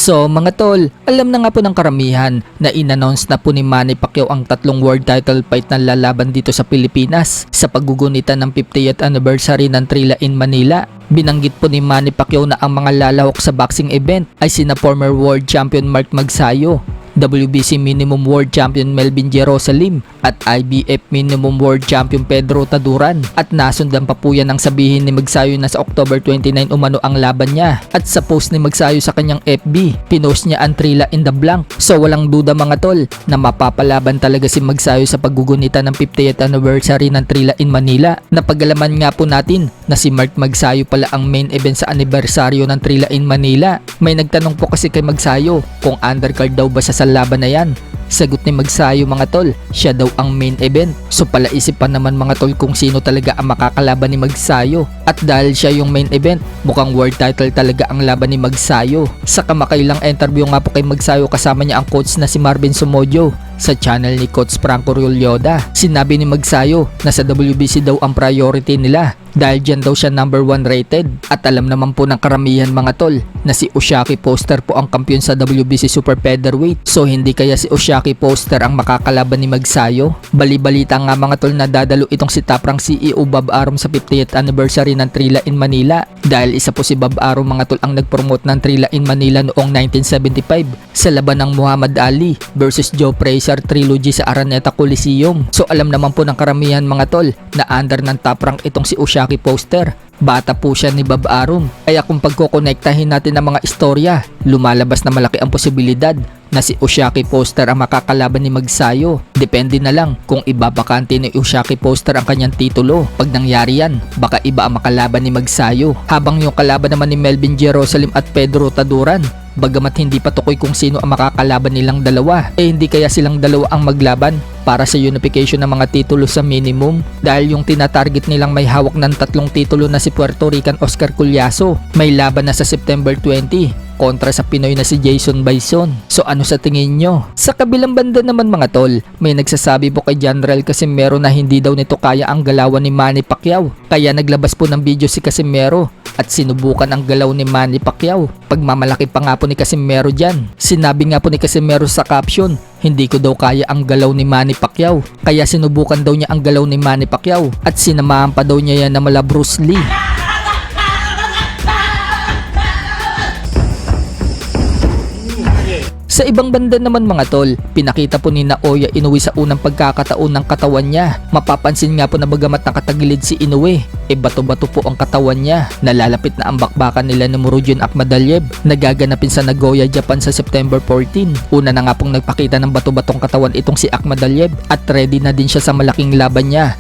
So mga tol, alam na nga po ng karamihan na in-announce na po ni Manny Pacquiao ang tatlong world title fight na lalaban dito sa Pilipinas sa paggugunitan ng 50th anniversary ng Trilla in Manila. Binanggit po ni Manny Pacquiao na ang mga lalahok sa boxing event ay sina former world champion Mark Magsayo, WBC minimum world champion Melvin Jerusalem at IBF minimum world champion Pedro Taduran, at nasundan pa po yan ang sabihin ni Magsayo na sa October 29 umano ang laban niya. At sa post ni Magsayo sa kanyang FB, pinost niya ang Trilla in the blank. So walang duda mga tol na mapapalaban talaga si Magsayo sa paggugunitan ng 50th anniversary ng Trilla in Manila. Napagalaman nga po natin na si Mark Magsayo pala ang main event sa anibersaryo ng Trilla in Manila. May nagtanong po kasi kay Magsayo kung undercard daw ba sa laban na yan. Sagot ni Magsayo mga tol, siya daw ang main event. So palaisip pa naman mga tol kung sino talaga ang makakalaban ni Magsayo. At dahil siya yung main event, mukhang world title talaga ang laban ni Magsayo. Sa kamakailang interview nga po kay Magsayo, kasama niya ang coach na si Marvin Somodio sa channel ni Coach Franco Rulyoda. Sinabi ni Magsayo na sa WBC daw ang priority nila dahil dyan daw siya number 1 rated. At alam naman po ng karamihan mga tol na si Usyaki Foster po ang kampiyon sa WBC Super Featherweight. So hindi kaya si Usyaki Foster ang makakalaban ni Magsayo? Bali-balita nga mga tol na dadalo itong si Taprang CEO Bob Arum sa 50th anniversary ng Trilla in Manila. Dahil isa po si Bob Arum mga tol ang nagpromote ng Trilla in Manila noong 1975 sa laban ng Muhammad Ali versus Joe Frazier trilogy sa Araneta Coliseum. So alam naman po ng karamihan mga tol na under ng top rank itong si Usyaki Foster. Bata po siya ni Bob Arum. Kaya kung pagkokonektahin natin ang mga istorya, lumalabas na malaki ang posibilidad na si Usyaki Foster ang makakalaban ni Magsayo. Depende na lang kung ibabakante ni Usyaki Foster ang kanyang titulo. Pag nangyari yan, baka iba ang makalaban ni Magsayo. Habang yung kalaban naman ni Melvin Jerusalem at Pedro Taduran, bagamat hindi pa tukoy kung sino ang makakalaban nilang dalawa, hindi kaya silang dalawa ang maglaban para sa unification ng mga titulo sa minimum, dahil yung tinatarget nilang may hawak ng 3 titulo na si Puerto Rican Oscar Cullazo may laban na sa September 20 kontra sa Pinoy na si Jason Bison. So ano sa tingin nyo? Sa kabilang banda naman mga tol, may nagsasabi po kay General Casimero na hindi daw nito kaya ang galawan ni Manny Pacquiao. Kaya naglabas po ng video si Casimero at sinubukan ang galaw ni Manny Pacquiao. Pagmamalaki pa nga po ni Casimero dyan. Sinabi nga po ni Casimero sa caption, hindi ko daw kaya ang galaw ni Manny Pacquiao. Kaya sinubukan daw niya ang galaw ni Manny Pacquiao at sinamahan pa daw niya yan na mala Bruce Lee. Sa ibang banda naman mga tol, pinakita po ni Naoya Inoue sa unang pagkakataon ng katawan niya. Mapapansin nga po na bagamat nakatagilid si Inoue, bato-bato po ang katawan niya. Nalalapit na ang bakbakan nila ni Murodjon Akhmadaliev na gaganapin sa Nagoya, Japan sa September 14. Una na nga pong nagpakita ng bato-batong katawan itong si Akhmadaliev at ready na din siya sa malaking laban niya